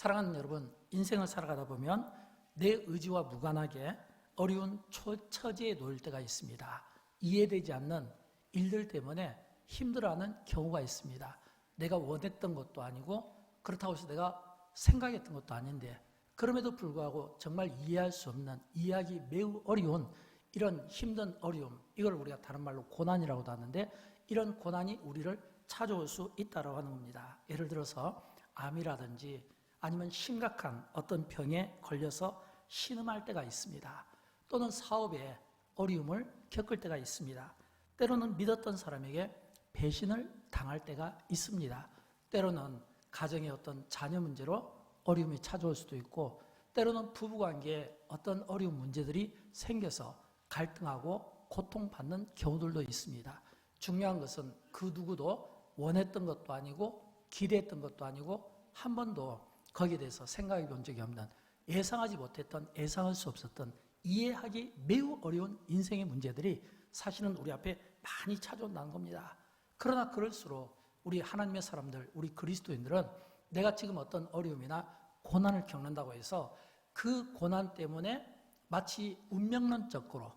사랑하는 여러분, 인생을 살아가다 보면 내 의지와 무관하게 어려운 처지에 놓일 때가 있습니다. 이해되지 않는 일들 때문에 힘들어하는 경우가 있습니다. 내가 원했던 것도 아니고 그렇다고 해서 내가 생각했던 것도 아닌데 그럼에도 불구하고 정말 이해할 수 없는, 이해하기 매우 어려운 이런 힘든 어려움, 이걸 우리가 다른 말로 고난이라고도 하는데 이런 고난이 우리를 찾아올 수 있다고 하는 겁니다. 예를 들어서 암이라든지 아니면 심각한 어떤 병에 걸려서 신음할 때가 있습니다. 또는 사업에 어려움을 겪을 때가 있습니다. 때로는 믿었던 사람에게 배신을 당할 때가 있습니다. 때로는 가정의 어떤 자녀 문제로 어려움이 찾아올 수도 있고 때로는 부부관계에 어떤 어려운 문제들이 생겨서 갈등하고 고통받는 경우들도 있습니다. 중요한 것은 그 누구도 원했던 것도 아니고 기대했던 것도 아니고 한 번도 거기에 대해서 생각해 본 적이 없는, 예상하지 못했던, 예상할 수 없었던, 이해하기 매우 어려운 인생의 문제들이 사실은 우리 앞에 많이 찾아온다는 겁니다. 그러나 그럴수록 우리 하나님의 사람들, 우리 그리스도인들은 내가 지금 어떤 어려움이나 고난을 겪는다고 해서 그 고난 때문에 마치 운명론적으로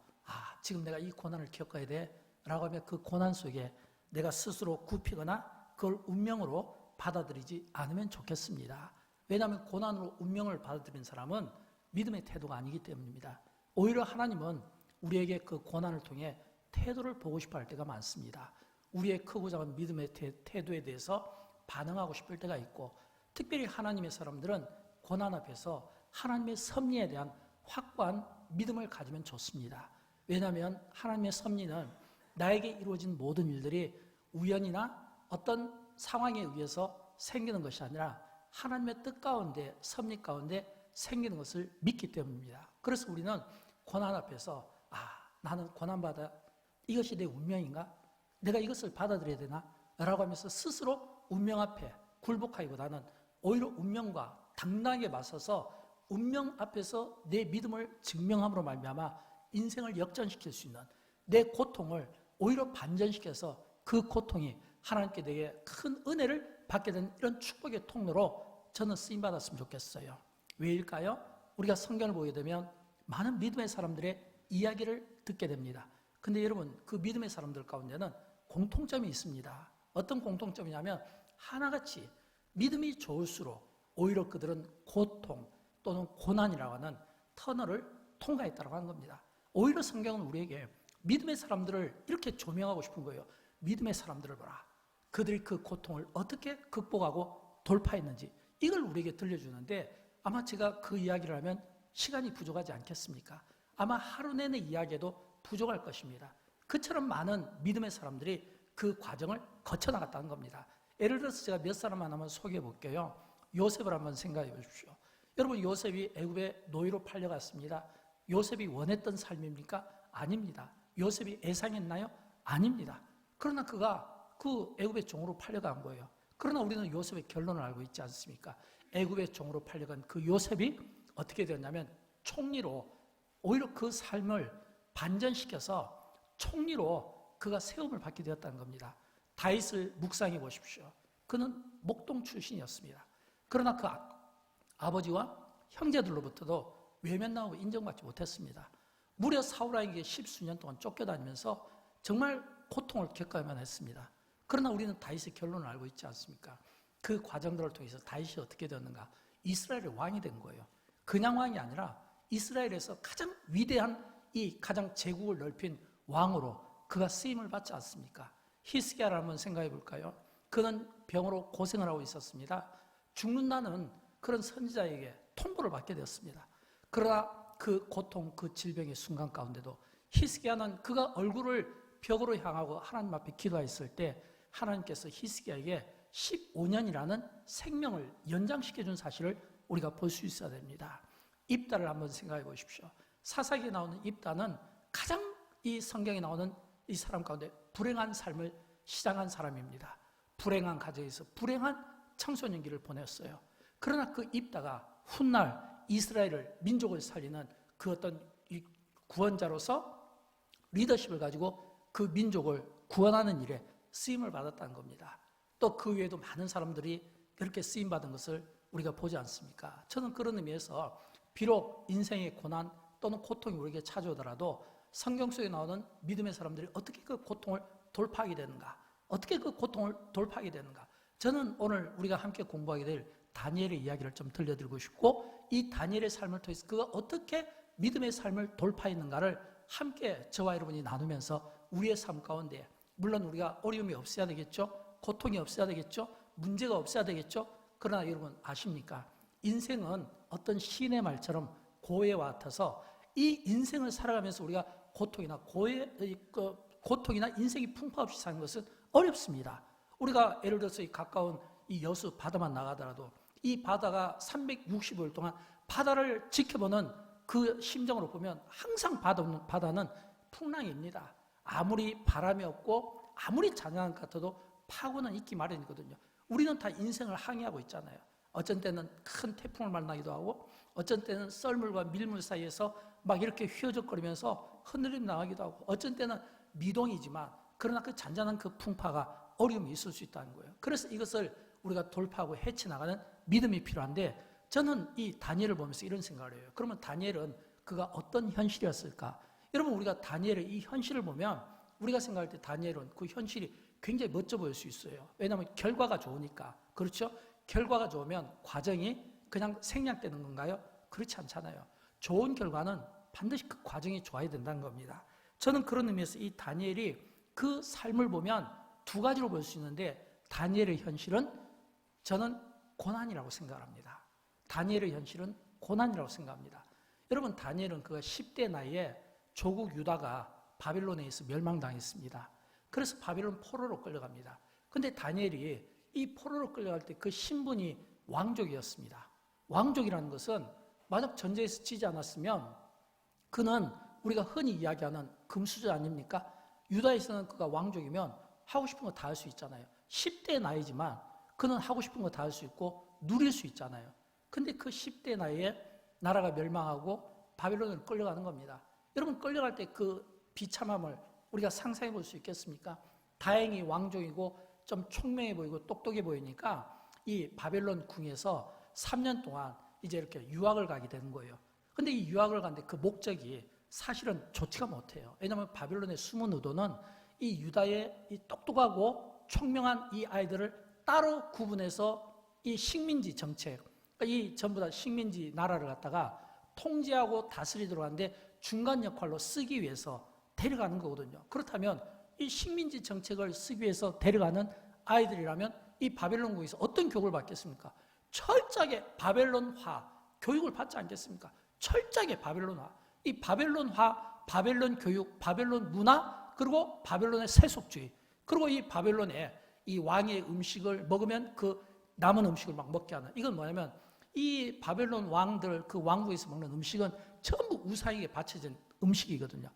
지금 내가 이 고난을 겪어야 돼 라고 하면 그 고난 속에 내가 스스로 굽히거나 그걸 운명으로 받아들이지 않으면 좋겠습니다. 왜냐하면 고난으로 운명을 받아들인 사람은 믿음의 태도가 아니기 때문입니다. 오히려 하나님은 우리에게 그 고난을 통해 태도를 보고 싶어 할 때가 많습니다. 우리의 크고 작은 믿음의 태도에 대해서 반응하고 싶을 때가 있고 특별히 하나님의 사람들은 고난 앞에서 하나님의 섭리에 대한 확고한 믿음을 가지면 좋습니다. 왜냐하면 하나님의 섭리는 나에게 이루어진 모든 일들이 우연이나 어떤 상황에 의해서 생기는 것이 아니라 하나님의 뜻 가운데, 섭리 가운데 생기는 것을 믿기 때문입니다. 그래서 우리는 고난 앞에서 나는 고난받아, 이것이 내 운명인가? 내가 이것을 받아들여야 되나? 라고 하면서 스스로 운명 앞에 굴복하기보다는 오히려 운명과 당당하게 맞서서 운명 앞에서 내 믿음을 증명함으로 말미암아 인생을 역전시킬 수 있는, 내 고통을 오히려 반전시켜서 그 고통이 하나님께 내게 큰 은혜를 받게 된 이런 축복의 통로로 저는 쓰임받았으면 좋겠어요. 왜일까요? 우리가 성경을 보게 되면 많은 믿음의 사람들의 이야기를 듣게 됩니다. 근데 여러분, 그 믿음의 사람들 가운데는 공통점이 있습니다. 어떤 공통점이냐면 하나같이 믿음이 좋을수록 오히려 그들은 고통 또는 고난이라고 하는 터널을 통과했다고 하는 겁니다. 오히려 성경은 우리에게 믿음의 사람들을 이렇게 조명하고 싶은 거예요. 믿음의 사람들을 보라. 그들이 그 고통을 어떻게 극복하고 돌파했는지 이걸 우리에게 들려주는데 아마 제가 그 이야기를 하면 시간이 부족하지 않겠습니까? 아마 하루 내내 이야기해도 부족할 것입니다. 그처럼 많은 믿음의 사람들이 그 과정을 거쳐나갔다는 겁니다. 예를 들어서 제가 몇 사람 하나만 소개해 볼게요. 요셉을 한번 생각해 보십시오. 여러분, 요셉이 애굽의 노예로 팔려갔습니다. 요셉이 원했던 삶입니까? 아닙니다. 요셉이 애상했나요? 아닙니다. 그러나 그가 그 애굽의 종으로 팔려간 거예요. 그러나 우리는 요셉의 결론을 알고 있지 않습니까? 애굽의 종으로 팔려간 그 요셉이 어떻게 되었냐면 총리로, 오히려 그 삶을 반전시켜서 총리로 그가 세움을 받게 되었다는 겁니다. 다윗을 묵상해 보십시오. 그는 목동 출신이었습니다. 그러나 그 아버지와 형제들로부터도 외면당하고 인정받지 못했습니다. 무려 사울왕에게 10수년 동안 쫓겨다니면서 정말 고통을 겪어야만 했습니다. 그러나 우리는 다윗의 결론을 알고 있지 않습니까? 그 과정들을 통해서 다윗이 어떻게 되었는가? 이스라엘의 왕이 된 거예요. 그냥 왕이 아니라 이스라엘에서 가장 위대한 이 가장 제국을 넓힌 왕으로 그가 쓰임을 받지 않습니까? 히스기야를 한번 생각해 볼까요? 그는 병으로 고생을 하고 있었습니다. 죽는다는 그런 선지자에게 통보를 받게 되었습니다. 그러나 그 고통, 그 질병의 순간 가운데도 히스기야는 그가 얼굴을 벽으로 향하고 하나님 앞에 기도했을 때 하나님께서 히스기야에게 15년이라는 생명을 연장시켜준 사실을 우리가 볼 수 있어야 됩니다. 입다를 한번 생각해 보십시오. 사사기에 나오는 입다는 가장 이 성경에 나오는 이 사람 가운데 불행한 삶을 시작한 사람입니다. 불행한 가정에서 불행한 청소년기를 보냈어요. 그러나 그 입다가 훗날 이스라엘을, 민족을 살리는 그 어떤 구원자로서 리더십을 가지고 그 민족을 구원하는 일에 쓰임을 받았다는 겁니다. 또 그 외에도 많은 사람들이 그렇게 쓰임받은 것을 우리가 보지 않습니까? 저는 그런 의미에서 비록 인생의 고난 또는 고통이 우리에게 찾아오더라도 성경 속에 나오는 믿음의 사람들이 어떻게 그 고통을 돌파하게 되는가? 어떻게 그 고통을 돌파하게 되는가? 저는 오늘 우리가 함께 공부하게 될 다니엘의 이야기를 좀 들려드리고 싶고, 이 다니엘의 삶을 통해서 그가 어떻게 믿음의 삶을 돌파했는가를 함께 저와 여러분이 나누면서 우리의 삶 가운데, 물론 우리가 어려움이 없어야 되겠죠, 고통이 없어야 되겠죠, 문제가 없어야 되겠죠. 그러나 여러분 아십니까? 인생은 어떤 시인의 말처럼 고해와 같아서 이 인생을 살아가면서 우리가 고통이나 인생이 풍파 없이 사는 것은 어렵습니다. 우리가 예를 들어서 이 가까운 이 여수 바다만 나가더라도 이 바다가 365일 동안 바다를 지켜보는 그 심정으로 보면 항상 바다는 풍랑입니다. 아무리 바람이 없고 아무리 잔잔한 것 같아도 파고는 있기 마련이거든요. 우리는 다 인생을 항해하고 있잖아요. 어쩐 때는 큰 태풍을 만나기도 하고, 어쩐 때는 썰물과 밀물 사이에서 막 이렇게 휘어적거리면서 흔들림 나가기도 하고, 어쩐 때는 미동이지만 그러나 그 잔잔한 그 풍파가 어려움이 있을 수 있다는 거예요. 그래서 이것을 우리가 돌파하고 헤쳐나가는 믿음이 필요한데, 저는 이 다니엘을 보면서 이런 생각을 해요. 그러면 다니엘은 그가 어떤 현실이었을까? 여러분, 우리가 다니엘의 이 현실을 보면 우리가 생각할 때 다니엘은 그 현실이 굉장히 멋져 보일 수 있어요. 왜냐하면 결과가 좋으니까. 그렇죠? 결과가 좋으면 과정이 그냥 생략되는 건가요? 그렇지 않잖아요. 좋은 결과는 반드시 그 과정이 좋아야 된다는 겁니다. 저는 그런 의미에서 이 다니엘이 그 삶을 보면 두 가지로 볼 수 있는데, 다니엘의 현실은 저는 고난이라고 생각합니다. 다니엘의 현실은 고난이라고 생각합니다. 여러분, 다니엘은 그가 10대 나이에 조국 유다가 바빌론에 의해서 멸망당했습니다. 그래서 바빌론 포로로 끌려갑니다. 근데 다니엘이 이 포로로 끌려갈 때 그 신분이 왕족이었습니다. 왕족이라는 것은 만약 전쟁에서 지지 않았으면 그는 우리가 흔히 이야기하는 금수저 아닙니까? 유다에서는 그가 왕족이면 하고 싶은 거 다 할 수 있잖아요. 10대 나이지만 그는 하고 싶은 거 다 할 수 있고 누릴 수 있잖아요. 근데 그 10대 나이에 나라가 멸망하고 바빌론으로 끌려가는 겁니다. 여러분, 끌려갈 때 그 비참함을 우리가 상상해 볼 수 있겠습니까? 다행히 왕족이고 좀 총명해 보이고 똑똑해 보이니까 이 바벨론 궁에서 3년 동안 이제 이렇게 유학을 가게 되는 거예요. 근데 이 유학을 갔는데 그 목적이 사실은 좋지가 못해요. 왜냐하면 바벨론의 숨은 의도는 이 유다의 이 똑똑하고 총명한 이 아이들을 따로 구분해서 이 식민지 정책, 그러니까 이 전부 다 식민지 나라를 갖다가 통제하고 다스리도록 하는데 중간 역할로 쓰기 위해서 데려가는 거거든요. 그렇다면 이 식민지 정책을 쓰기 위해서 데려가는 아이들이라면 이 바벨론국에서 어떤 교육을 받겠습니까? 철저하게 바벨론화 교육을 받지 않겠습니까? 철저하게 바벨론화. 이 바벨론화, 바벨론 교육, 바벨론 문화, 그리고 바벨론의 세속주의, 그리고 이 바벨론의 이 왕의 음식을 먹으면 그 남은 음식을 막 먹게 하는, 이건 뭐냐면 이 바벨론 왕들 그 왕국에서 먹는 음식은 전부 우상에게 바쳐진 음식이거든요.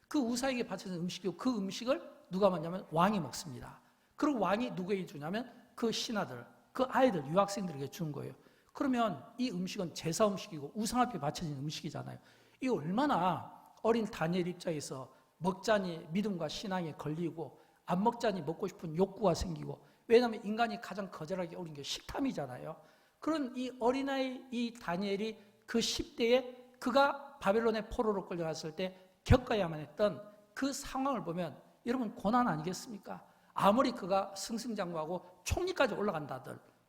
그 우상에게 바쳐진 음식이고 그 음식을 누가 먹냐면 왕이 먹습니다. 그리고 왕이 누구에게 주냐면 그 신하들, 그 아이들, 유학생들에게 주는 거예요. 그러면 이 음식은 제사 음식이고 우상 앞에 바쳐진 음식이잖아요. 이 얼마나 어린 다니엘 입장에서 먹자니 믿음과 신앙에 걸리고 안 먹자니 먹고 싶은 욕구가 생기고, 왜냐하면 인간이 가장 거절하기 어려운 게 식탐이잖아요. 그런 이 어린아이 이 다니엘이 그 10대에 그가 바벨론의 포로로 끌려갔을 때 겪어야만 했던 그 상황을 보면 여러분 고난 아니겠습니까? 아무리 그가 승승장구하고 총리까지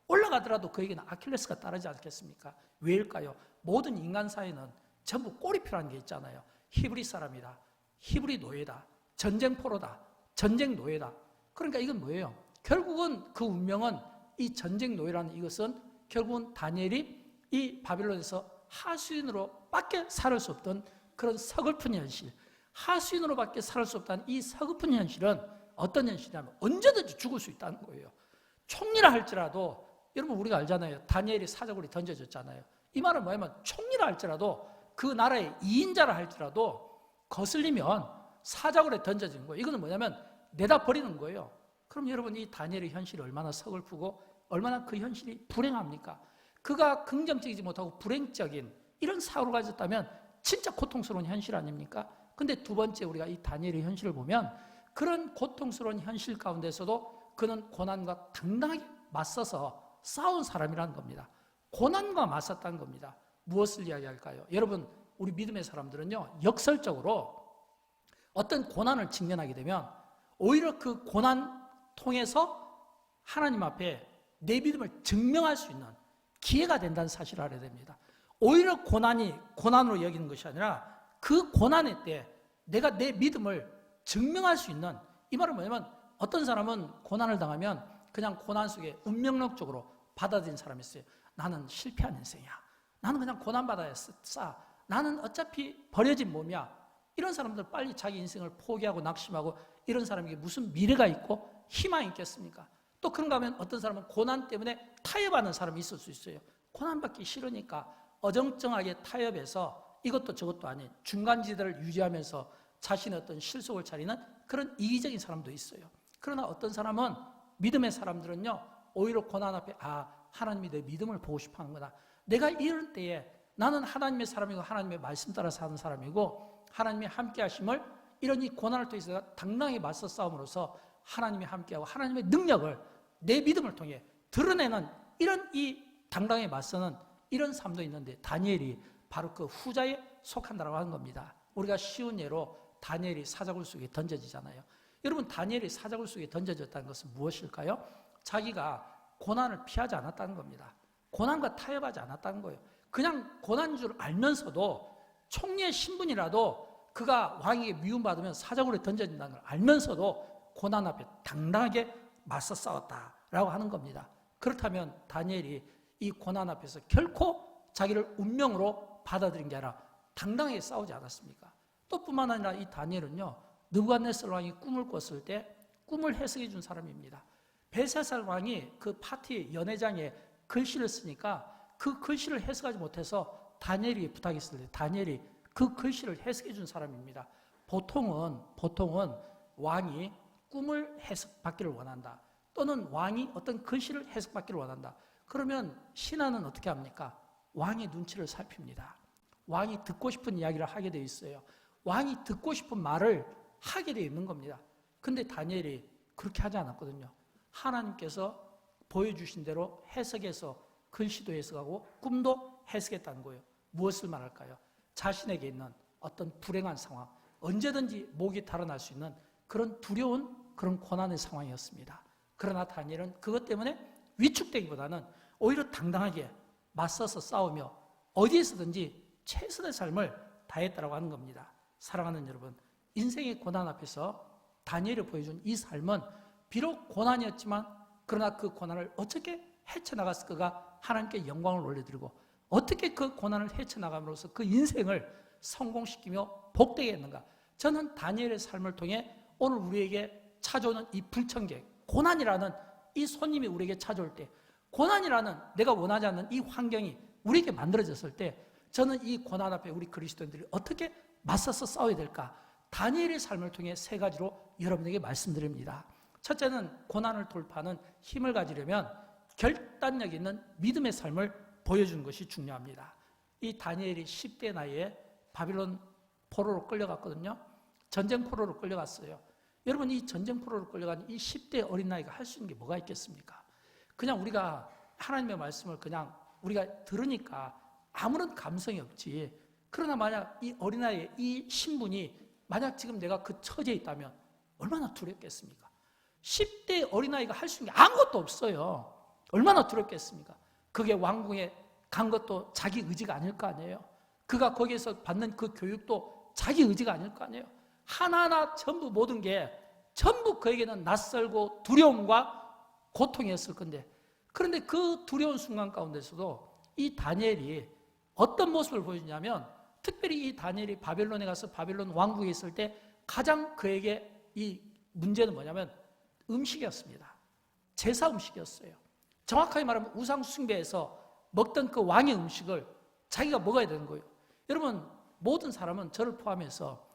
올라가더라도 그에게는 아킬레스가 따르지 않겠습니까? 왜일까요? 모든 인간 사회는 전부 꼬리표라는 게 있잖아요. 히브리 사람이다, 히브리 노예다, 전쟁 포로다, 전쟁 노예다. 그러니까 이건 뭐예요? 결국은 그 운명은 이 전쟁 노예라는 이것은 결국은 다니엘이 이 바빌론에서 하수인으로 밖에 살을 수 없던 그런 서글픈 현실, 하수인으로 밖에 살 수 없다는 이 서글픈 현실은 어떤 현실이냐면 언제든지 죽을 수 있다는 거예요. 총리라 할지라도, 여러분 우리가 알잖아요. 다니엘이 사자굴에 던져졌잖아요. 이 말은 뭐냐면 총리라 할지라도, 그 나라의 2인자라 할지라도 거슬리면 사자굴에 던져진 거예요. 이거는 뭐냐면 내다 버리는 거예요. 그럼 여러분 이 다니엘의 현실이 얼마나 서글프고 얼마나 그 현실이 불행합니까? 그가 긍정적이지 못하고 불행적인 이런 사고를 가졌다면 진짜 고통스러운 현실 아닙니까? 근데 두 번째 우리가 이 다니엘의 현실을 보면 그런 고통스러운 현실 가운데서도 그는 고난과 당당하게 맞서서 싸운 사람이라는 겁니다. 고난과 맞섰다는 겁니다. 무엇을 이야기할까요? 여러분, 우리 믿음의 사람들은요, 역설적으로 어떤 고난을 직면하게 되면 오히려 그 고난 통해서 하나님 앞에 내 믿음을 증명할 수 있는 기회가 된다는 사실을 알아야 됩니다. 오히려 고난이 고난으로 여기는 것이 아니라 그 고난의 때 내가 내 믿음을 증명할 수 있는, 이 말은 뭐냐면 어떤 사람은 고난을 당하면 그냥 고난 속에 운명론적으로 받아들인 사람이 있어요. 나는 실패한 인생이야. 나는 그냥 고난받아야 싸. 나는 어차피 버려진 몸이야. 이런 사람들 빨리 자기 인생을 포기하고 낙심하고, 이런 사람에게 무슨 미래가 있고 희망이 있겠습니까? 또 그런가 하면 어떤 사람은 고난 때문에 타협하는 사람이 있을 수 있어요. 고난받기 싫으니까 어정쩡하게 타협해서 이것도 저것도 아닌 중간지대를 유지하면서 자신의 어떤 실속을 차리는 그런 이기적인 사람도 있어요. 그러나 어떤 사람은, 믿음의 사람들은요, 오히려 고난 앞에 하나님이 내 믿음을 보고 싶어 하는 거다. 내가 이럴 때에 나는 하나님의 사람이고 하나님의 말씀 따라 사는 사람이고 하나님의 함께 하심을, 이런 이 고난을 통해서 당당하게 맞서 싸움으로써 하나님이 함께하고 하나님의 능력을 내 믿음을 통해 드러내는, 이런 이 당당하게 맞서는 이런 삶도 있는데, 다니엘이 바로 그 후자에 속한다라고 하는 겁니다. 우리가 쉬운 예로 다니엘이 사자굴 속에 던져지잖아요. 여러분, 다니엘이 사자굴 속에 던져졌다는 것은 무엇일까요? 자기가 고난을 피하지 않았다는 겁니다. 고난과 타협하지 않았다는 거예요. 그냥 고난인 줄 알면서도, 총리의 신분이라도 그가 왕에게 미움받으면 사자굴에 던져진다는 걸 알면서도 고난 앞에 당당하게 맞서 싸웠다라고 하는 겁니다. 그렇다면 다니엘이 이 고난 앞에서 결코 자기를 운명으로 받아들인 게 아니라 당당하게 싸우지 않았습니까? 또 뿐만 아니라 이 다니엘은요, 느부갓네살 왕이 꿈을 꿨을 때 꿈을 해석해 준 사람입니다. 벨사살 왕이 그 파티 연회장에 글씨를 쓰니까 그 글씨를 해석하지 못해서 다니엘이 부탁했을 때 다니엘이 그 글씨를 해석해 준 사람입니다. 보통은 왕이 꿈을 해석받기를 원한다, 또는 왕이 어떤 글씨를 해석받기를 원한다. 그러면 신하는 어떻게 합니까? 왕의 눈치를 살핍니다. 왕이 듣고 싶은 이야기를 하게 되어 있어요. 왕이 듣고 싶은 말을 하게 되어 있는 겁니다. 근데 다니엘이 그렇게 하지 않았거든요. 하나님께서 보여주신 대로 해석해서 글씨도 해석하고 꿈도 해석했다는 거예요. 무엇을 말할까요? 자신에게 있는 어떤 불행한 상황, 언제든지 목이 달아날 수 있는 그런 두려운 그런 고난의 상황이었습니다. 그러나 다니엘은 그것 때문에 위축되기보다는 오히려 당당하게 맞서서 싸우며 어디에서든지 최선의 삶을 다했다고 하는 겁니다. 사랑하는 여러분, 인생의 고난 앞에서 다니엘이 보여준 이 삶은 비록 고난이었지만, 그러나 그 고난을 어떻게 헤쳐나갔을까가 하나님께 영광을 올려드리고, 어떻게 그 고난을 헤쳐나감으로써 그 인생을 성공시키며 복되게 했는가. 저는 다니엘의 삶을 통해 오늘 우리에게 찾아오는 이 불청객, 고난이라는 이 손님이 우리에게 찾아올 때, 고난이라는 내가 원하지 않는 이 환경이 우리에게 만들어졌을 때, 저는 이 고난 앞에 우리 그리스도인들이 어떻게 맞서서 싸워야 될까? 다니엘의 삶을 통해 세 가지로 여러분에게 말씀드립니다. 첫째는, 고난을 돌파하는 힘을 가지려면 결단력 있는 믿음의 삶을 보여주는 것이 중요합니다. 이 다니엘이 10대 나이에 바빌론 포로로 끌려갔거든요. 전쟁 포로로 끌려갔어요. 여러분, 이 전쟁 포로로 끌려간 이 10대 어린 나이가 할 수 있는 게 뭐가 있겠습니까? 그냥 우리가 하나님의 말씀을 그냥 우리가 들으니까 아무런 감성이 없지. 그러나 만약 이 어린아이의 이 신분이 만약 지금 내가 그 처지에 있다면 얼마나 두렵겠습니까? 10대 어린아이가 할 수 있는 게 아무것도 없어요. 얼마나 두렵겠습니까? 그게 왕궁에 간 것도 자기 의지가 아닐 거 아니에요. 그가 거기에서 받는 그 교육도 자기 의지가 아닐 거 아니에요. 하나하나 전부 모든 게 전부 그에게는 낯설고 두려움과 고통이었을 건데, 그런데 그 두려운 순간 가운데서도 이 다니엘이 어떤 모습을 보여주냐면, 특별히 이 다니엘이 바벨론에 가서 바벨론 왕국에 있을 때 가장 그에게 이 문제는 뭐냐면 음식이었습니다. 제사 음식이었어요. 정확하게 말하면 우상 숭배에서 먹던 그 왕의 음식을 자기가 먹어야 되는 거예요. 여러분, 모든 사람은 저를 포함해서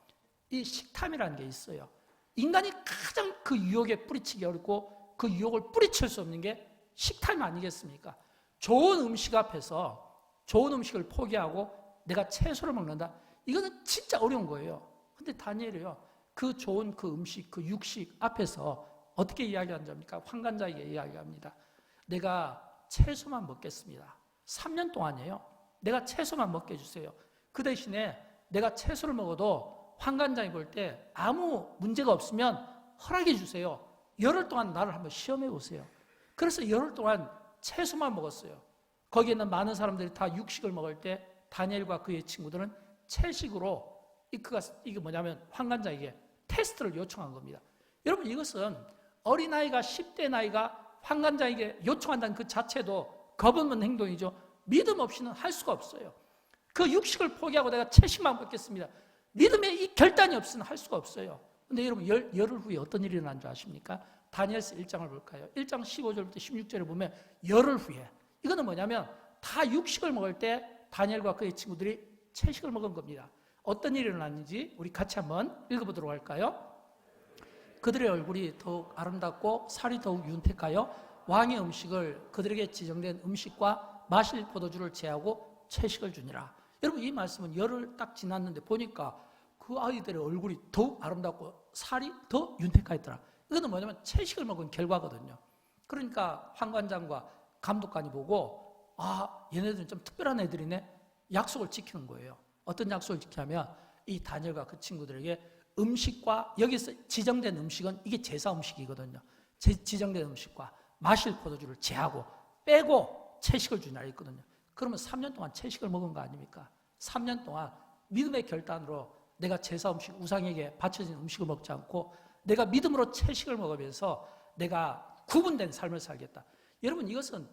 이 식탐이라는 게 있어요. 인간이 가장 그 유혹에 뿌리치기 어렵고 그 유혹을 뿌리칠 수 없는 게 식탐이 아니겠습니까? 좋은 음식 앞에서 좋은 음식을 포기하고 내가 채소를 먹는다? 이거는 진짜 어려운 거예요. 근데 다니엘이요, 그 좋은 그 음식, 그 육식 앞에서 어떻게 이야기하는 겁니까? 환관자에게 이야기합니다. 내가 채소만 먹겠습니다. 3년 동안이에요. 내가 채소만 먹게 해주세요. 그 대신에 내가 채소를 먹어도 환관장이 볼 때 아무 문제가 없으면 허락해 주세요. 열흘 동안 나를 한번 시험해 보세요. 그래서 열흘 동안 채소만 먹었어요. 거기에 있는 많은 사람들이 다 육식을 먹을 때 다니엘과 그의 친구들은 채식으로 이게 뭐냐면 환관장에게 테스트를 요청한 겁니다. 여러분, 이것은 어린아이가 10대 나이가 환관장에게 요청한다는 그 자체도 겁없는 행동이죠. 믿음 없이는 할 수가 없어요. 그 육식을 포기하고 내가 채식만 먹겠습니다. 믿음의 이 결단이 없으면 할 수가 없어요. 근데 여러분, 열흘 후에 어떤 일이 일어난 줄 아십니까? 다니엘서 1장을 볼까요? 1장 15절부터 16절에 보면 열흘 후에, 이거는 뭐냐면 다 육식을 먹을 때 다니엘과 그의 친구들이 채식을 먹은 겁니다. 어떤 일이 일어났는지 우리 같이 한번 읽어보도록 할까요? 그들의 얼굴이 더욱 아름답고 살이 더욱 윤택하여 왕의 음식을, 그들에게 지정된 음식과 마실 포도주를 제하고 채식을 주니라. 여러분, 이 말씀은 열흘 딱 지났는데 보니까 그 아이들의 얼굴이 더욱 아름답고 살이 더 윤택하였더라. 이거는 뭐냐면 채식을 먹은 결과거든요. 그러니까 환관장과 감독관이 보고, 아, 얘네들은 좀 특별한 애들이네. 약속을 지키는 거예요. 어떤 약속을 지키냐면 이 다니엘과 그 친구들에게 음식과, 여기서 지정된 음식은 이게 제사 음식이거든요. 지정된 음식과 마실 포도주를 제하고 빼고 채식을 주냐 했거든요. 그러면 3년 동안 채식을 먹은 거 아닙니까? 3년 동안 믿음의 결단으로 내가 제사 음식, 우상에게 바쳐진 음식을 먹지 않고 내가 믿음으로 채식을 먹으면서 내가 구분된 삶을 살겠다. 여러분, 이것은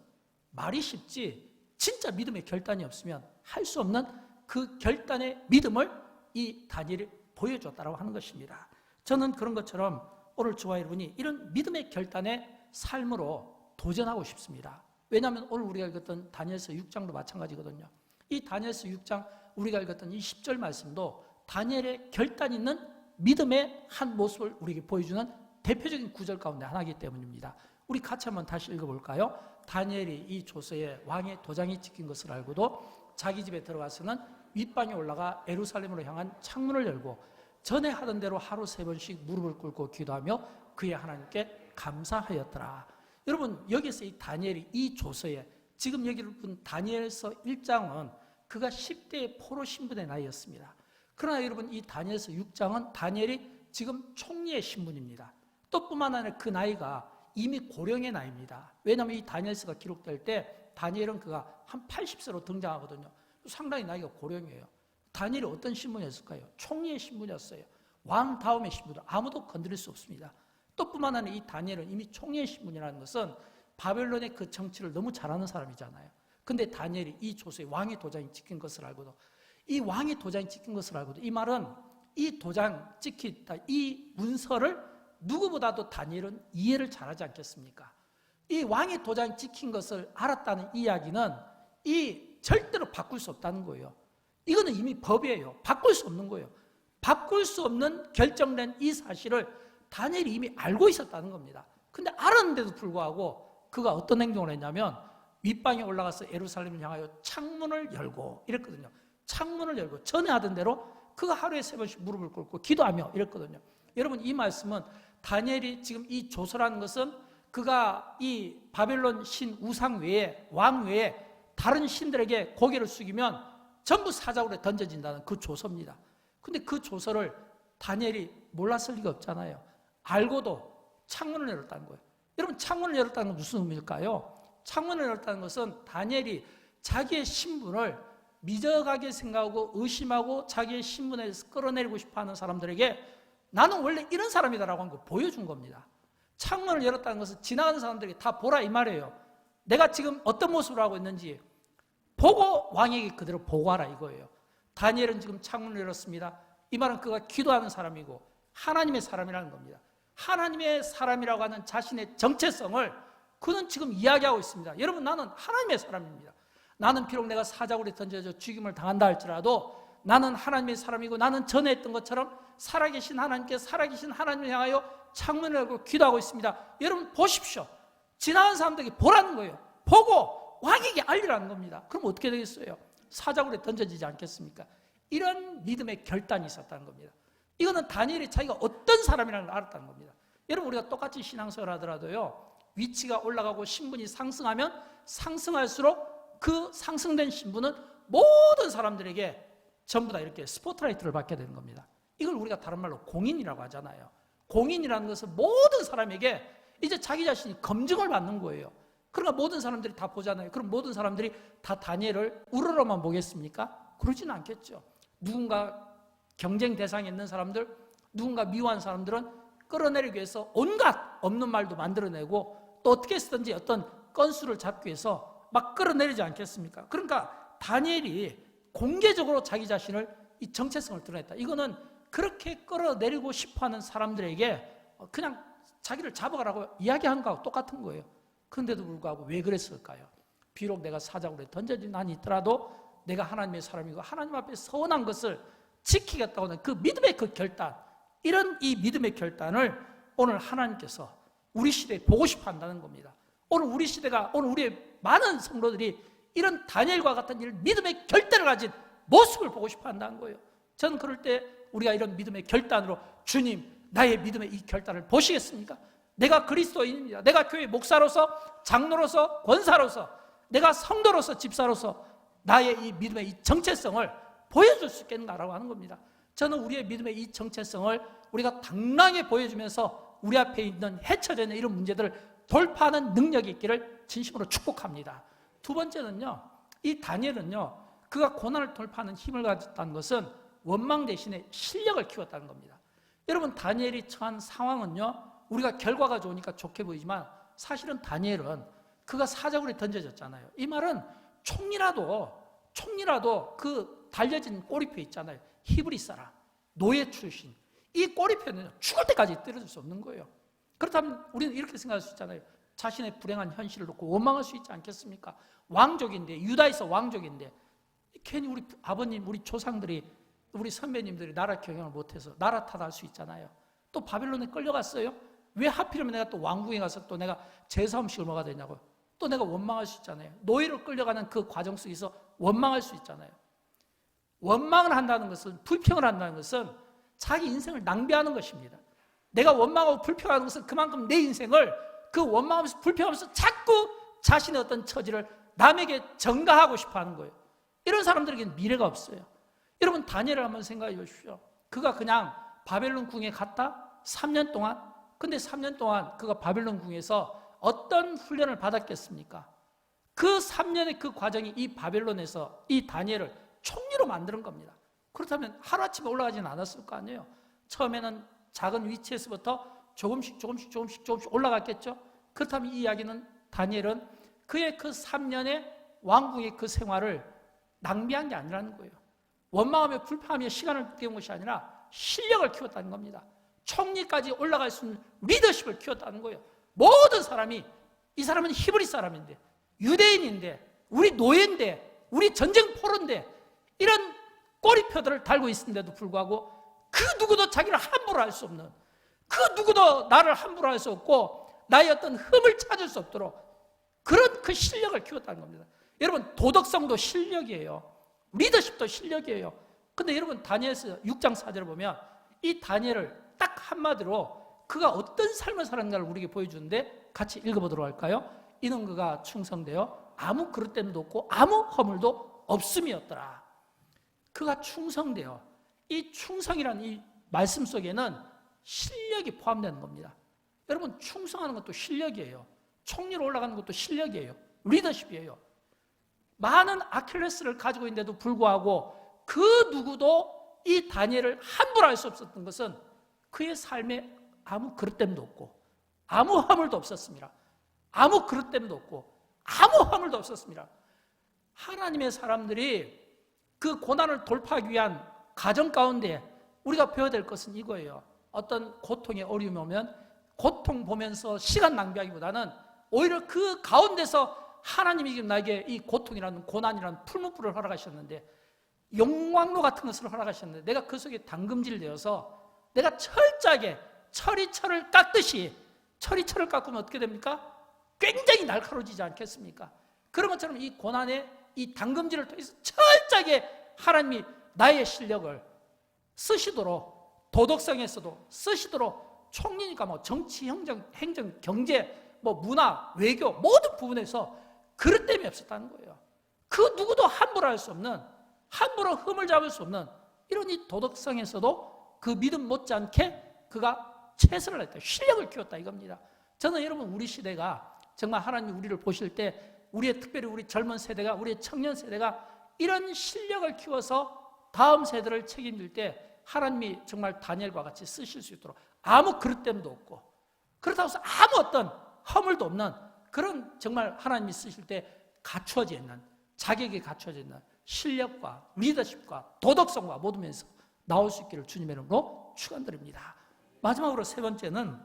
말이 쉽지 진짜 믿음의 결단이 없으면 할 수 없는 그 결단의 믿음을 이 다니엘이 보여줬다고 하는 것입니다. 저는 그런 것처럼 오늘 저와 여러분이 이런 믿음의 결단의 삶으로 도전하고 싶습니다. 왜냐하면 오늘 우리가 읽었던 다니엘서 6장도 마찬가지거든요. 이 다니엘서 6장 우리가 읽었던 이 10절 말씀도 다니엘의 결단 있는 믿음의 한 모습을 우리에게 보여주는 대표적인 구절 가운데 하나이기 때문입니다. 우리 같이 한번 다시 읽어볼까요? 다니엘이 이 조서에 왕의 도장이 찍힌 것을 알고도 자기 집에 들어가서는 윗방에 올라가 예루살렘으로 향한 창문을 열고 전에 하던 대로 하루 3번씩 무릎을 꿇고 기도하며 그의 하나님께 감사하였더라. 여러분, 여기서 이 다니엘이 이 조서에, 지금 여기를 본 다니엘서 1장은 그가 10대의 포로 신분의 나이였습니다. 그러나 여러분, 이 다니엘서 6장은 다니엘이 지금 총리의 신분입니다. 또 뿐만 아니라 그 나이가 이미 고령의 나이입니다. 왜냐하면 이 다니엘서가 기록될 때 다니엘은 그가 한 80세로 등장하거든요. 상당히 나이가 고령이에요. 다니엘이 어떤 신분이었을까요? 총리의 신분이었어요. 왕 다음의 신분, 아무도 건드릴 수 없습니다. 또 뿐만 아니라 이 다니엘은 이미 총리의 신분이라는 것은 바벨론의 그 정치를 너무 잘 아는 사람이잖아요. 근데 다니엘이 이 조서에 왕의 도장이 찍힌 것을 알고도, 이 왕의 도장이 찍힌 것을 알고도, 이 말은 이 도장 찍혔다, 이 문서를 누구보다도 다니엘은 이해를 잘하지 않겠습니까? 이 왕의 도장이 찍힌 것을 알았다는 이야기는 이 절대로 바꿀 수 없다는 거예요. 이거는 이미 법이에요. 바꿀 수 없는 거예요. 바꿀 수 없는 결정된 이 사실을 다니엘이 이미 알고 있었다는 겁니다. 근데 알았는데도 불구하고 그가 어떤 행동을 했냐면 윗방에 올라가서 예루살렘을 향하여 창문을 열고 이랬거든요. 창문을 열고 전에 하던 대로 그가 하루에 3번씩 무릎을 꿇고 기도하며 이랬거든요. 여러분, 이 말씀은 다니엘이 지금 이 조서라는 것은 그가 이 바벨론 신 우상 외에, 왕 외에 다른 신들에게 고개를 숙이면 전부 사자굴에 던져진다는 그 조서입니다. 근데 그 조서를 다니엘이 몰랐을 리가 없잖아요. 알고도 창문을 열었다는 거예요. 여러분, 창문을 열었다는 건 무슨 의미일까요? 창문을 열었다는 것은 다니엘이 자기의 신분을 미적하게 생각하고 의심하고 자기의 신분에서 끌어내리고 싶어하는 사람들에게 나는 원래 이런 사람이다라고 하는 걸 보여준 겁니다. 창문을 열었다는 것은 지나가는 사람들에게 다 보라 이 말이에요. 내가 지금 어떤 모습을 하고 있는지 보고 왕에게 그대로 보고하라 이거예요. 다니엘은 지금 창문을 열었습니다. 이 말은 그가 기도하는 사람이고 하나님의 사람이라는 겁니다. 하나님의 사람이라고 하는 자신의 정체성을 그는 지금 이야기하고 있습니다. 여러분, 나는 하나님의 사람입니다. 나는 비록 내가 사자굴에 던져져 죽임을 당한다 할지라도 나는 하나님의 사람이고 나는 전에 했던 것처럼 살아계신 하나님께 살아계신 하나님을 향하여 창문을 열고 기도하고 있습니다. 여러분 보십시오. 지나가는 사람들에게 보라는 거예요. 보고 왕에게 알리라는 겁니다. 그럼 어떻게 되겠어요? 사자굴에 던져지지 않겠습니까? 이런 믿음의 결단이 있었다는 겁니다. 이거는 다니엘이 자기가 어떤 사람이라는 걸 알았다는 겁니다. 여러분, 우리가 똑같이 신앙생활 하더라도요, 위치가 올라가고 신분이 상승하면 상승할수록 그 상승된 신분은 모든 사람들에게 전부 다 이렇게 스포트라이트를 받게 되는 겁니다. 이걸 우리가 다른 말로 공인이라고 하잖아요. 공인이라는 것은 모든 사람에게 이제 자기 자신이 검증을 받는 거예요. 그러니까 모든 사람들이 다 보잖아요. 그럼 모든 사람들이 다 다니엘을 우러러만 보겠습니까? 그러지는 않겠죠. 누군가 경쟁 대상에 있는 사람들, 누군가 미워한 사람들은 끌어내리기 위해서 온갖 없는 말도 만들어내고 또 어떻게 쓰든지 어떤 건수를 잡기 위해서 막 끌어내리지 않겠습니까? 그러니까 다니엘이 공개적으로 자기 자신을 이 정체성을 드러냈다. 이거는 그렇게 끌어내리고 싶어하는 사람들에게 그냥 자기를 잡아가라고 이야기한 거하고 똑같은 거예요. 그런데도 불구하고 왜 그랬을까요? 비록 내가 사자굴에 던져진 한이 있더라도 내가 하나님의 사람이고 하나님 앞에 서원한 것을 지키겠다고 하는 그 믿음의 그 결단, 이런 이 믿음의 결단을 오늘 하나님께서 우리 시대에 보고 싶어 한다는 겁니다. 오늘 우리 시대가, 오늘 우리의 많은 성도들이 이런 다니엘과 같은 믿음의 결단을 가진 모습을 보고 싶어 한다는 거예요. 저는 그럴 때 우리가 이런 믿음의 결단으로 주님, 나의 믿음의 이 결단을 보시겠습니까? 내가 그리스도인입니다. 내가 교회 목사로서, 장로로서, 권사로서, 내가 성도로서, 집사로서 나의 이 믿음의 이 정체성을 보여줄 수 있겠는가라고 하는 겁니다. 저는 우리의 믿음의 이 정체성을 우리가 당당하게 보여주면서 우리 앞에 있는 헤쳐져 있는 이런 문제들을 돌파하는 능력이 있기를 진심으로 축복합니다. 두 번째는요, 이 다니엘은요, 그가 고난을 돌파하는 힘을 가졌다는 것은 원망 대신에 실력을 키웠다는 겁니다. 여러분, 다니엘이 처한 상황은요, 우리가 결과가 좋으니까 좋게 보이지만 사실은 다니엘은 그가 사자굴에 던져졌잖아요. 이 말은 총이라도 그 달려진 꼬리표 있잖아요. 히브리 사람, 노예 출신, 이 꼬리표는 죽을 때까지 떨어질 수 없는 거예요. 그렇다면 우리는 이렇게 생각할 수 있잖아요. 자신의 불행한 현실을 놓고 원망할 수 있지 않겠습니까? 왕족인데, 유다에서 왕족인데, 괜히 우리 아버님, 우리 조상들이, 우리 선배님들이 나라 경영을 못해서 나라 탓할 수 있잖아요. 또 바벨론에 끌려갔어요. 왜 하필이면 내가 또 왕궁에 가서 또 내가 제사음식을 먹어야 되냐고요. 또 내가 원망할 수 있잖아요. 노예로 끌려가는 그 과정 속에서 원망할 수 있잖아요. 원망을 한다는 것은, 불평을 한다는 것은 자기 인생을 낭비하는 것입니다. 내가 원망하고 불평하는 것은 그만큼 내 인생을 그 원망하면서 불평하면서 자꾸 자신의 어떤 처지를 남에게 전가하고 싶어 하는 거예요. 이런 사람들에게는 미래가 없어요. 여러분, 다니엘을 한번 생각해 보십시오. 그가 그냥 바벨론 궁에 갔다 3년 동안, 근데 3년 동안 그가 바벨론 궁에서 어떤 훈련을 받았겠습니까? 그 3년의 그 과정이 이 바벨론에서 이 다니엘을 총리로 만드는 겁니다. 그렇다면 하루아침에 올라가지는 않았을 거 아니에요. 처음에는 작은 위치에서부터 조금씩 올라갔겠죠. 그렇다면 이 이야기는 다니엘은 그의 그 3년의 왕궁의 그 생활을 낭비한 게 아니라는 거예요. 원망하며 불평하며 시간을 때운 것이 아니라 실력을 키웠다는 겁니다. 총리까지 올라갈 수 있는 리더십을 키웠다는 거예요. 모든 사람이, 이 사람은 히브리 사람인데, 유대인인데, 우리 노예인데, 우리 전쟁 포로인데, 이런 꼬리표들을 달고 있는데도 불구하고 그 누구도 자기를 함부로 할 수 없는, 그 누구도 나를 함부로 할 수 없고 나의 어떤 흠을 찾을 수 없도록 그런 그 실력을 키웠다는 겁니다. 여러분, 도덕성도 실력이에요. 리더십도 실력이에요. 근데 여러분, 다니엘서 6장 4절을 보면 이 다니엘을 딱 한마디로 그가 어떤 삶을 살았는가를 우리에게 보여주는데, 같이 읽어보도록 할까요? 이는 그가 충성되어 아무 그릇됨도 없고 아무 허물도 없음이었더라. 그가 충성되어, 이 충성이라는 이 말씀 속에는 실력이 포함되는 겁니다. 여러분, 충성하는 것도 실력이에요. 총리로 올라가는 것도 실력이에요. 리더십이에요. 많은 아킬레스를 가지고 있는데도 불구하고 그 누구도 이 다니엘을 함부로 할 수 없었던 것은 그의 삶에 아무 그릇됨도 없고 아무 허물도 없었습니다. 아무 그릇됨도 없고 아무 허물도 없었습니다. 하나님의 사람들이 그 고난을 돌파하기 위한 가정 가운데 우리가 배워야 될 것은 이거예요. 어떤 고통에 어려움이 오면 고통 보면서 시간 낭비하기보다는 오히려 그 가운데서 하나님이 지금 나에게 이 고통이라는 고난이라는 풀무불을 허락하셨는데, 용광로 같은 것을 허락하셨는데, 내가 그 속에 담금질 되어서 내가 철저하게 철이철을 깎듯이, 철이철을 깎으면 어떻게 됩니까? 굉장히 날카로워지지 않겠습니까? 그런 것처럼 이 고난의 이 담금질을 통해서 철저하게 하나님이 나의 실력을 쓰시도록, 도덕성에서도 쓰시도록, 총리니까 뭐 정치, 행정, 경제, 뭐 문화, 외교 모든 부분에서 그릇됨이 없었다는 거예요. 그 누구도 함부로 할 수 없는, 함부로 흠을 잡을 수 없는 이런 이 도덕성에서도 그 믿음 못지않게 그가 최선을 했다. 실력을 키웠다 이겁니다. 저는 여러분 우리 시대가 정말 하나님이 우리를 보실 때 우리의 특별히 우리 젊은 세대가, 우리의 청년 세대가 이런 실력을 키워서 다음 세대를 책임질 때 하나님이 정말 다니엘과 같이 쓰실 수 있도록 아무 그릇됨도 없고 그렇다고 해서 아무 어떤 허물도 없는 그런 정말 하나님이 쓰실 때 갖추어져 있는, 자격이 갖추어져 있는 실력과 리더십과 도덕성과 모든 면에서 나올 수 있기를 주님의 이름으로 축원드립니다. 마지막으로 세 번째는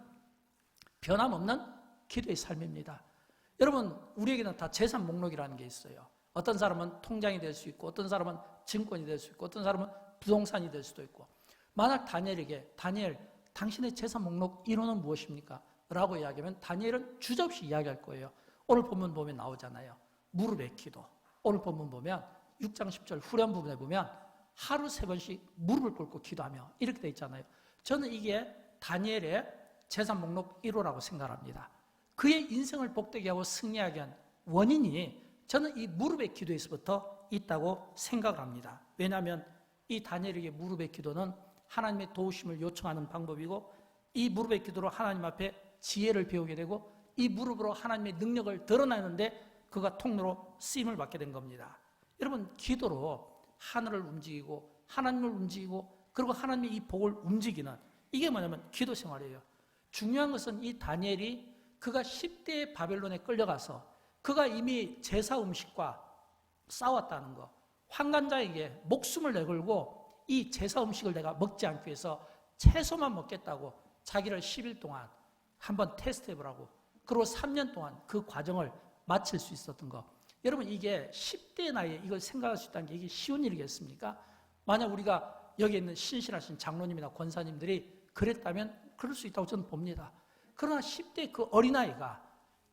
변함없는 기도의 삶입니다. 여러분 우리에게는 다 재산 목록이라는 게 있어요. 어떤 사람은 통장이 될 수 있고 어떤 사람은 증권이 될 수 있고 어떤 사람은 부동산이 될 수도 있고, 만약 다니엘에게 다니엘 당신의 재산 목록 1호는 무엇입니까? 라고 이야기하면 다니엘은 주저없이 이야기할 거예요. 오늘 본문 보면 나오잖아요. 무릎의 기도. 오늘 본문 보면 6장 10절 후렴 부분에 보면 하루 3번씩 무릎을 꿇고 기도하며 이렇게 돼 있잖아요. 저는 이게 다니엘의 재산 목록 1호라고 생각합니다. 그의 인생을 복되게 하고 승리하게 한 원인이 저는 이 무릎의 기도에서부터 있다고 생각을 합니다. 왜냐하면 이 다니엘에게 무릎의 기도는 하나님의 도우심을 요청하는 방법이고 이 무릎의 기도로 하나님 앞에 지혜를 배우게 되고 이 무릎으로 하나님의 능력을 드러내는데 그가 통로로 쓰임을 받게 된 겁니다. 여러분 기도로 하늘을 움직이고 하나님을 움직이고 그리고 하나님의 이 복을 움직이는 이게 뭐냐면 기도 생활이에요. 중요한 것은 이 다니엘이 그가 10대의 바벨론에 끌려가서 그가 이미 제사 음식과 싸웠다는 거, 환관자에게 목숨을 내걸고 이 제사 음식을 내가 먹지 않기 위해서 채소만 먹겠다고 자기를 10일 동안 한번 테스트해보라고, 그리고 3년 동안 그 과정을 마칠 수 있었던 거. 여러분 이게 10대 나이에 이걸 생각할 수 있다는 게 이게 쉬운 일이겠습니까? 만약 우리가 여기 있는 신실하신 장로님이나 권사님들이 그랬다면 그럴 수 있다고 저는 봅니다. 그러나 10대 그 어린아이가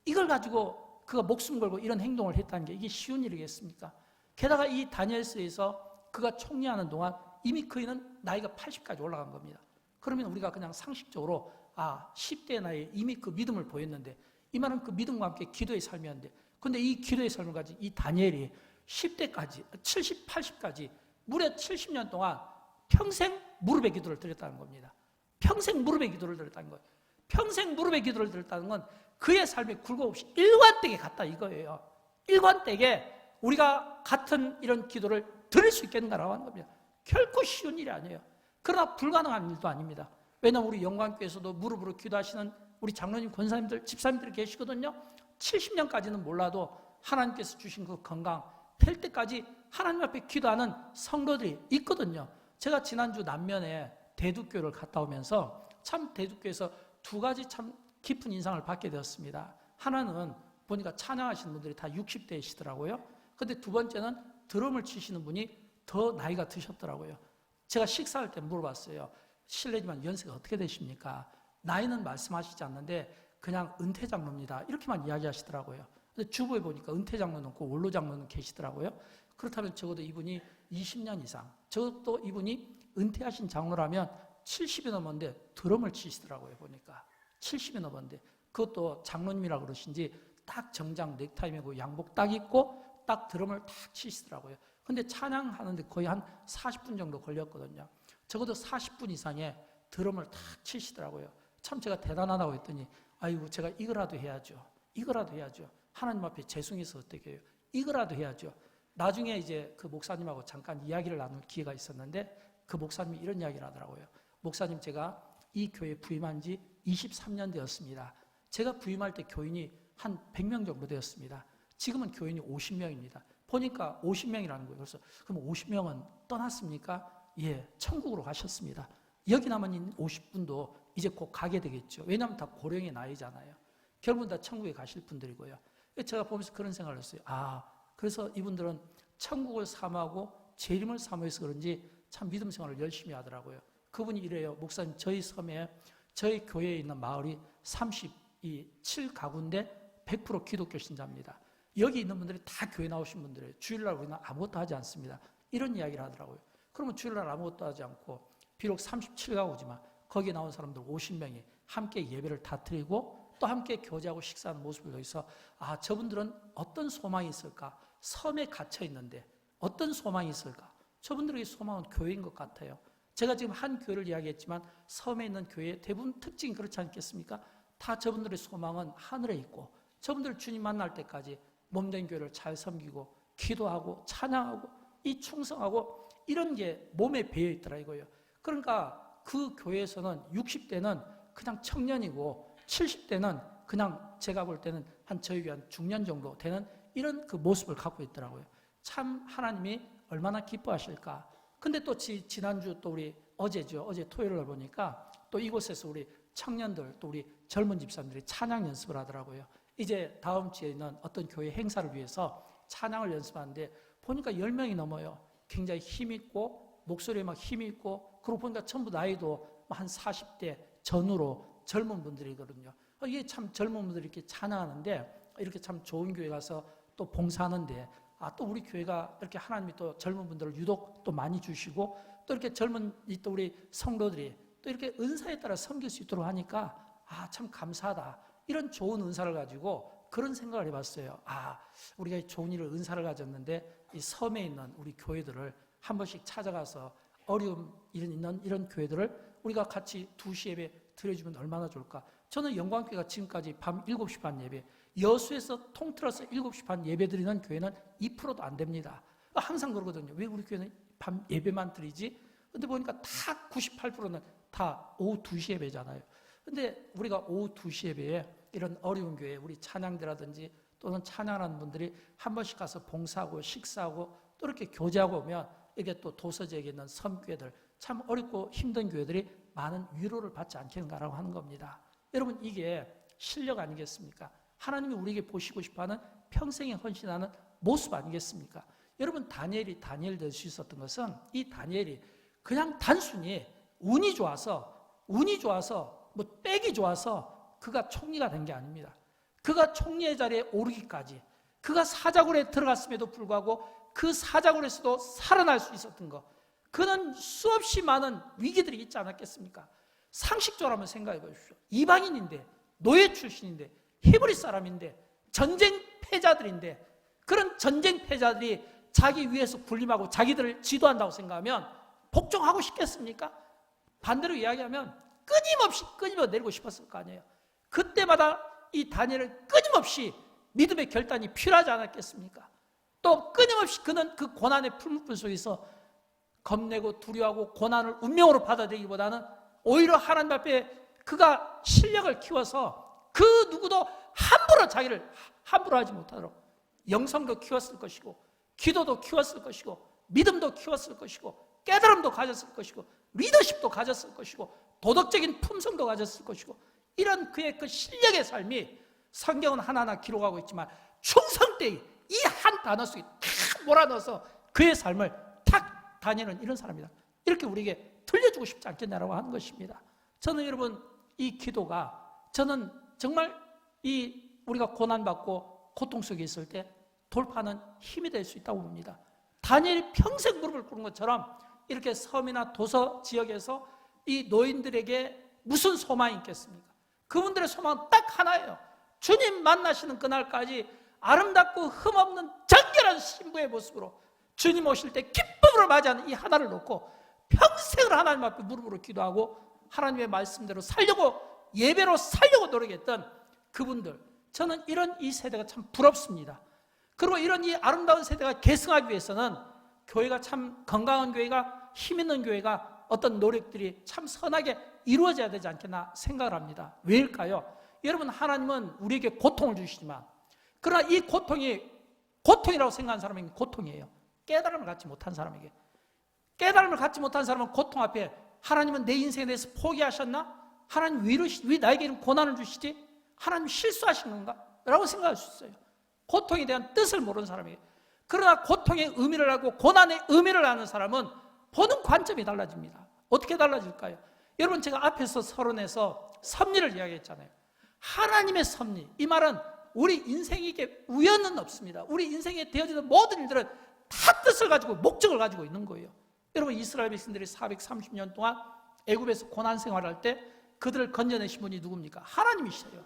이걸 가지고 그가 목숨 걸고 이런 행동을 했다는 게 이게 쉬운 일이겠습니까? 게다가 이 다니엘서에서 그가 총리하는 동안 이미 그이는 나이가 80까지 올라간 겁니다. 그러면 우리가 그냥 상식적으로 10대 나이에 이미 그 믿음을 보였는데 이만한 그 믿음과 함께 기도의 삶이었는데, 근데 이 기도의 삶을 가진 이 다니엘이 10대까지 70, 80까지 무려 70년 동안 평생 무릎의 기도를 드렸다는 겁니다. 평생 무릎의 기도를 드렸다는 거예요. 평생 무릎의 기도를 드렸다는 건 그의 삶이 굴곡 없이 일관되게 갔다 이거예요. 일관되게 우리가 같은 이런 기도를 드릴 수 있겠는가라고 하는 겁니다. 결코 쉬운 일이 아니에요. 그러나 불가능한 일도 아닙니다. 왜냐하면 우리 영광교회에서도 무릎으로 기도하시는 우리 장로님, 권사님들, 집사님들이 계시거든요. 70년까지는 몰라도 하나님께서 주신 그 건강 될 때까지 하나님 앞에 기도하는 성도들이 있거든요. 제가 지난주 남면에 대두교를 갔다 오면서 참 대두교에서 두 가지 참 깊은 인상을 받게 되었습니다. 하나는 보니까 찬양하시는 분들이 다 60대이시더라고요. 근데 두 번째는 드럼을 치시는 분이 더 나이가 드셨더라고요. 제가 식사할 때 물어봤어요. 실례지만 연세가 어떻게 되십니까? 나이는 말씀하시지 않는데 그냥 은퇴 장로입니다. 이렇게만 이야기하시더라고요. 근데 주부에 보니까 은퇴 장로는 없고 원로 장로는 계시더라고요. 그렇다면 적어도 이분이 20년 이상, 적어도 이분이 은퇴하신 장로라면 70이 넘었는데 드럼을 치시더라고요. 보니까 70이 넘었는데 그것도 장로님이라고 그러신지 딱 정장 넥타이 메고 양복 딱 입고 딱 드럼을 딱 치시더라고요. 근데 찬양하는데 거의 한 40분 정도 걸렸거든요. 적어도 40분 이상의 드럼을 딱 치시더라고요. 참 제가 대단하다고 했더니 아이고 제가 이거라도 해야죠. 이거라도 해야죠. 하나님 앞에 죄송해서 어떻게 해요. 이거라도 해야죠. 나중에 이제 그 목사님하고 잠깐 이야기를 나눌 기회가 있었는데 그 목사님이 이런 이야기를 하더라고요. 목사님, 제가 이 교회에 부임한 지 23년 되었습니다. 제가 부임할 때 교인이 한 100명 정도 되었습니다. 지금은 교인이 50명입니다. 보니까 50명이라는 거예요. 그래서 그럼 50명은 떠났습니까? 예, 천국으로 가셨습니다. 여기 남은 50분도 이제 곧 가게 되겠죠. 왜냐하면 다 고령의 나이잖아요. 결국은 다 천국에 가실 분들이고요. 제가 보면서 그런 생각을 했어요. 그래서 이분들은 천국을 사모하고 재림을 사모해서 그런지 참 믿음 생활을 열심히 하더라고요. 그분이 이래요. 목사님, 저희 섬에 저희 교회에 있는 마을이 37가구인데 100% 기독교 신자입니다. 여기 있는 분들이 다 교회 나오신 분들이에요. 주일날 우리는 아무것도 하지 않습니다. 이런 이야기를 하더라고요. 그러면 주일날 아무것도 하지 않고 비록 37가구지만 거기에 나온 사람들 50명이 함께 예배를 다 드리고 또 함께 교제하고 식사하는 모습을 보여서 저분들은 어떤 소망이 있을까 섬에 갇혀 있는데 어떤 소망이 있을까? 저분들에게 소망은 교회인 것 같아요. 제가 지금 한 교회를 이야기했지만 섬에 있는 교회의 대부분 특징이 그렇지 않겠습니까? 다 저분들의 소망은 하늘에 있고 저분들 주님 만날 때까지 몸된 교회를 잘 섬기고 기도하고 찬양하고 이 충성하고 이런 게 몸에 배어 있더라 이거예요. 그러니까 그 교회에서는 60대는 그냥 청년이고 70대는 그냥 제가 볼 때는 한 저희 한 중년 정도 되는 이런 그 모습을 갖고 있더라고요. 참 하나님이 얼마나 기뻐하실까. 근데 또 지난주 또 우리 어제 토요일을 보니까 또 이곳에서 우리 청년들 또 우리 젊은 집사님들이 찬양 연습을 하더라고요. 이제 다음 주에 있는 어떤 교회 행사를 위해서 찬양을 연습하는데 보니까 10명이 넘어요. 굉장히 힘있고 목소리에 막 힘이 있고 그러고 보니까 전부 나이도 한 40대 전후로 젊은 분들이거든요. 이게 참 젊은 분들이 이렇게 찬양하는데 이렇게 참 좋은 교회 가서 또 봉사하는데 또 우리 교회가 이렇게 하나님이 또 젊은 분들을 유독 또 많이 주시고 또 이렇게 젊은 또 우리 성도들이 또 이렇게 은사에 따라 섬길 수 있도록 하니까 참 감사하다. 이런 좋은 은사를 가지고 그런 생각을 해봤어요. 우리가 좋은 일을 은사를 가졌는데 이 섬에 있는 우리 교회들을 한 번씩 찾아가서 어려움 있는 이런 교회들을 우리가 같이 2시 예배 드려주면 얼마나 좋을까. 저는 영광교회가 지금까지 밤 7시 반 예배, 여수에서 통틀어서 7시 반 예배 드리는 교회는 2%도 안 됩니다. 항상 그러거든요. 왜 우리 교회는 밤 예배만 드리지? 근데 보니까 다 98%는 다 오후 2시 예배잖아요. 근데 우리가 오후 2시 예배에 이런 어려운 교회, 우리 찬양대라든지 또는 찬양하는 분들이 한 번씩 가서 봉사하고 식사하고 또 이렇게 교제하고 오면 이게 또 도서지역에 있는 섬교회들, 참 어렵고 힘든 교회들이 많은 위로를 받지 않겠는가라고 하는 겁니다. 여러분, 이게 실력 아니겠습니까? 하나님이 우리에게 보시고 싶어하는 평생에 헌신하는 모습 아니겠습니까? 여러분, 다니엘이 다니엘 될 수 있었던 것은 이 다니엘이 그냥 단순히 운이 좋아서 뭐 빽이 좋아서 그가 총리가 된 게 아닙니다. 그가 총리의 자리에 오르기까지 그가 사자굴에 들어갔음에도 불구하고 그 사자굴에서도 살아날 수 있었던 것, 그는 수없이 많은 위기들이 있지 않았겠습니까? 상식적으로 한번 생각해 보십시오. 이방인인데, 노예 출신인데, 히브리 사람인데, 전쟁 패자들인데, 그런 전쟁 패자들이 자기 위에서 군림하고 자기들을 지도한다고 생각하면 복종하고 싶겠습니까? 반대로 이야기하면 끊임없이 내리고 싶었을 거 아니에요. 그때마다 이 다니엘은 끊임없이 믿음의 결단이 필요하지 않았겠습니까? 또 끊임없이 그는 그 고난의 풀무불 속에서 겁내고 두려워하고 고난을 운명으로 받아들이기보다는 오히려 하나님 앞에 그가 실력을 키워서 그 누구도 함부로 자기를 함부로 하지 못하도록 영성도 키웠을 것이고 기도도 키웠을 것이고 믿음도 키웠을 것이고 깨달음도 가졌을 것이고 리더십도 가졌을 것이고 도덕적인 품성도 가졌을 것이고 이런 그의 그 실력의 삶이 성경은 하나하나 기록하고 있지만 충성되이 이 한 단어 속에 탁 몰아넣어서 그의 삶을 탁 다니는 이런 사람이다. 이렇게 우리에게 들려주고 싶지 않겠냐라고 하는 것입니다. 저는 여러분 이 기도가 저는 정말 이 우리가 고난받고 고통 속에 있을 때 돌파하는 힘이 될 수 있다고 봅니다. 다니엘이 평생 무릎을 꿇은 것처럼 이렇게 섬이나 도서 지역에서 이 노인들에게 무슨 소망이 있겠습니까? 그분들의 소망은 딱 하나예요. 주님 만나시는 그날까지 아름답고 흠없는 정결한 신부의 모습으로 주님 오실 때 기쁨으로 맞이하는 이 하나를 놓고 평생을 하나님 앞에 무릎으로 기도하고 하나님의 말씀대로 살려고 예배로 살려고 노력했던 그분들, 저는 이런 이 세대가 참 부럽습니다. 그리고 이런 이 아름다운 세대가 계승하기 위해서는 교회가 참 건강한 교회가 힘 있는 교회가 어떤 노력들이 참 선하게 이루어져야 되지 않겠나 생각을 합니다. 왜일까요? 여러분, 하나님은 우리에게 고통을 주시지만 그러나 이 고통이라고 생각하는 사람에게 고통이에요. 깨달음을 갖지 못한 사람에게. 깨달음을 갖지 못한 사람은 고통 앞에 하나님은 내 인생에 대해서 포기하셨나? 하나님 왜 나에게 이런 고난을 주시지? 하나님 실수하신 건가? 라고 생각할 수 있어요. 고통에 대한 뜻을 모르는 사람에게. 그러나 고통의 의미를 알고 고난의 의미를 아는 사람은 보는 관점이 달라집니다. 어떻게 달라질까요? 여러분, 제가 앞에서 서론에서 섭리를 이야기했잖아요. 하나님의 섭리, 이 말은 우리 인생에게 우연은 없습니다. 우리 인생에 되어지는 모든 일들은 다 뜻을 가지고 목적을 가지고 있는 거예요. 여러분, 이스라엘 백성들이 430년 동안 애굽에서 고난 생활할 때 그들을 건져내신 분이 누굽니까? 하나님이시세요.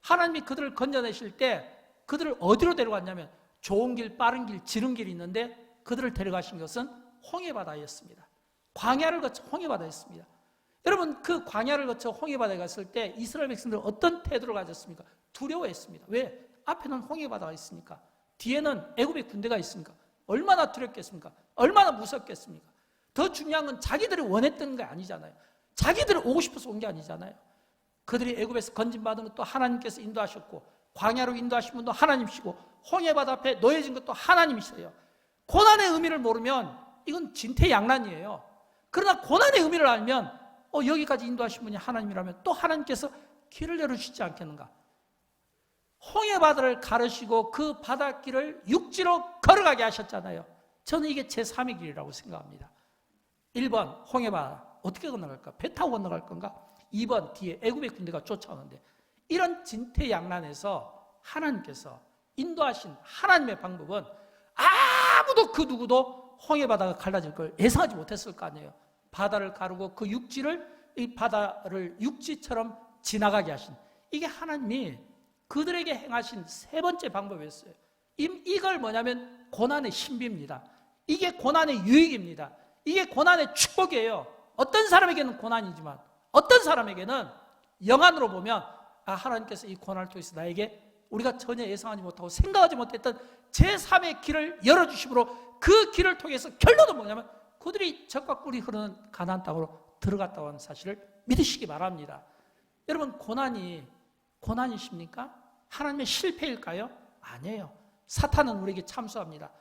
하나님이 그들을 건져내실 때 그들을 어디로 데려갔냐면 좋은 길, 빠른 길, 지른 길이 있는데 그들을 데려가신 것은 홍해바다였습니다. 광야를 거쳐 홍해바다였습니다. 여러분, 그 광야를 거쳐 홍해바다에 갔을 때 이스라엘 백성들은 어떤 태도를 가졌습니까? 두려워했습니다. 왜? 앞에는 홍해바다가 있으니까, 뒤에는 애굽의 군대가 있으니까 얼마나 두렵겠습니까? 얼마나 무섭겠습니까? 더 중요한 건 자기들이 원했던 게 아니잖아요. 자기들이 오고 싶어서 온 게 아니잖아요. 그들이 애굽에서 건진받은 것도 하나님께서 인도하셨고, 광야로 인도하신 분도 하나님이시고, 홍해바다 앞에 놓여진 것도 하나님이시세요. 고난의 의미를 모르면 이건 진퇴양난이에요. 그러나 고난의 의미를 알면 여기까지 인도하신 분이 하나님이라면 또 하나님께서 길을 열어주시지 않겠는가? 홍해바다를 가르시고 그 바닷길을 육지로 걸어가게 하셨잖아요. 저는 이게 제3의 길이라고 생각합니다. 1번 홍해바다 어떻게 건너갈까? 배 타고 건너갈 건가? 2번 뒤에 애굽의 군대가 쫓아오는데, 이런 진퇴양난에서 하나님께서 인도하신 하나님의 방법은 아무도 그 누구도 홍해바다가 갈라질 걸 예상하지 못했을 거 아니에요. 바다를 가르고 그 육지를, 이 바다를 육지처럼 지나가게 하신, 이게 하나님이 그들에게 행하신 세 번째 방법이었어요. 이걸 뭐냐면 고난의 신비입니다. 이게 고난의 유익입니다. 이게 고난의 축복이에요. 어떤 사람에게는 고난이지만 어떤 사람에게는 영안으로 보면 하나님께서 이 고난을 통해서 나에게 우리가 전혀 예상하지 못하고 생각하지 못했던 제3의 길을 열어주심으로 그 길을 통해서 결론은 뭐냐면 그들이 젖과 꿀이 흐르는 가나안 땅으로 들어갔다고 하는 사실을 믿으시기 바랍니다. 여러분, 고난이십니까? 하나님의 실패일까요? 아니에요. 사탄은 우리에게 참수합니다.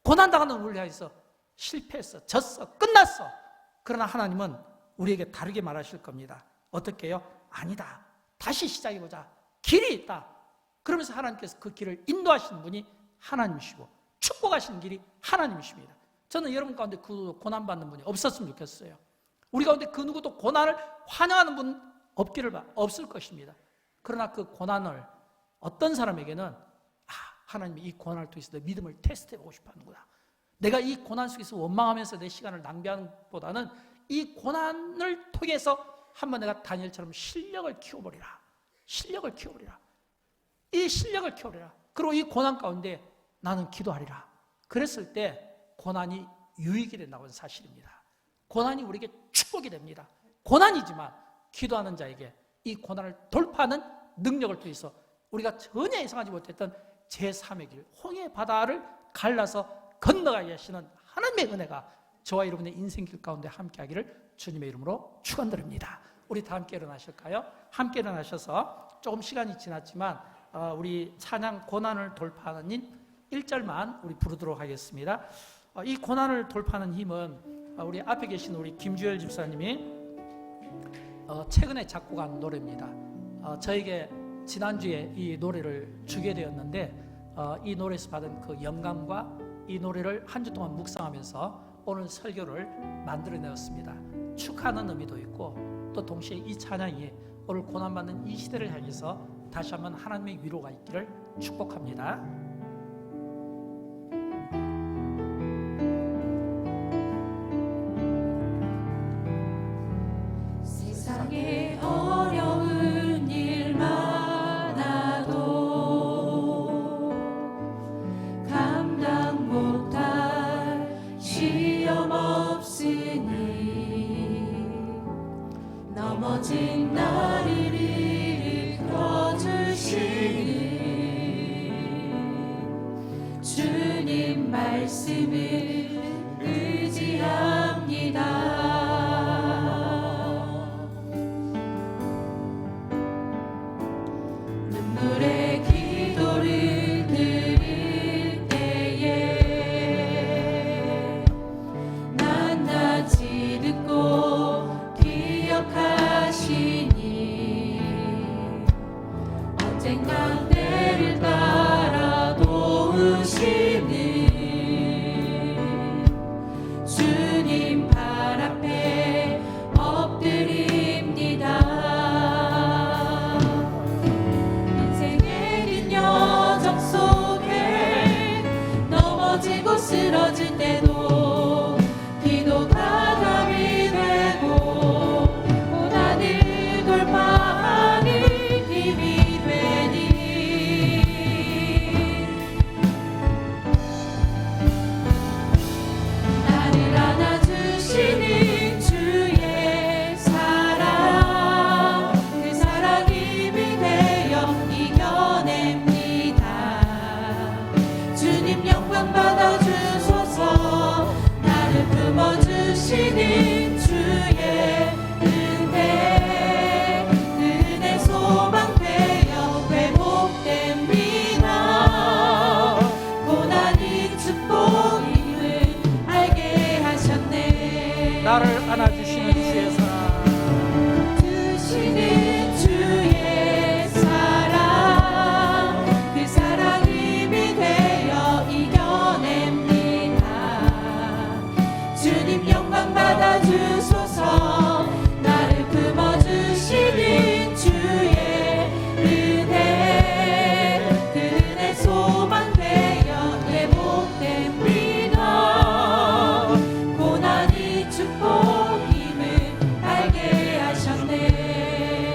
고난당하는 우리를 향해서 실패했어, 졌어, 끝났어. 그러나 하나님은 우리에게 다르게 말하실 겁니다. 어떻게 해요? 아니다, 다시 시작해보자, 길이 있다. 그러면서 하나님께서 그 길을 인도하시는 분이 하나님이시고 축복하시는 길이 하나님이십니다. 저는 여러분 가운데 그 고난받는 분이 없었으면 좋겠어요. 우리 가운데 그 누구도 고난을 환영하는 분 없을 것입니다. 그러나 그 고난을 어떤 사람에게는 하나님이 이 고난을 통해서 내 믿음을 테스트해보고 싶어 하는구나, 내가 이 고난 속에서 원망하면서 내 시간을 낭비하는 것보다는 이 고난을 통해서 한번 내가 다니엘처럼 실력을 키워버리라. 이 실력을 키워버리라. 그리고 이 고난 가운데 나는 기도하리라. 그랬을 때 고난이 유익이 된다고 하는 사실입니다. 고난이 우리에게 축복이 됩니다. 고난이지만 기도하는 자에게 이 고난을 돌파하는 능력을 통해서 우리가 전혀 예상하지 못했던 제3의 길, 홍해 바다를 갈라서 건너가게 하시는 하나님의 은혜가 저와 여러분의 인생길 가운데 함께하기를 주님의 이름으로 축원드립니다. 우리 다 함께 일어나실까요? 함께 일어나셔서 조금 시간이 지났지만 우리 찬양 고난을 돌파하는 힘 1절만 우리 부르도록 하겠습니다. 이 고난을 돌파하는 힘은 우리 앞에 계신 우리 김주열 집사님이 최근에 작곡한 노래입니다. 저에게 지난주에 이 노래를 주게 되었는데 이 노래에서 받은 그 영감과 이 노래를 한 주 동안 묵상하면서 오늘 설교를 만들어내었습니다. 축하하는 의미도 있고 또 동시에 이 찬양이 오늘 고난받는 이 시대를 향해서 다시 한번 하나님의 위로가 있기를 축복합니다. 세상에 어려운 일 많아도 감당 못할 시험 없으니 넘어진 나를 일으켜 주시니 주님 말씀을 의지합니다. 눈물의 기도를 드릴 때에 낱낱이 듣고 기억하시니 언젠가 때를 따라 도우시니 나를 안아주시는 주의 사랑 주시는 주의 사랑 그 사랑 힘이 되어 이겨냅니다. 주님 영광 받아 주소서. 나를 품어주시는 주의 은혜 그 은혜 소망되어 회복됩니다. 고난이 축복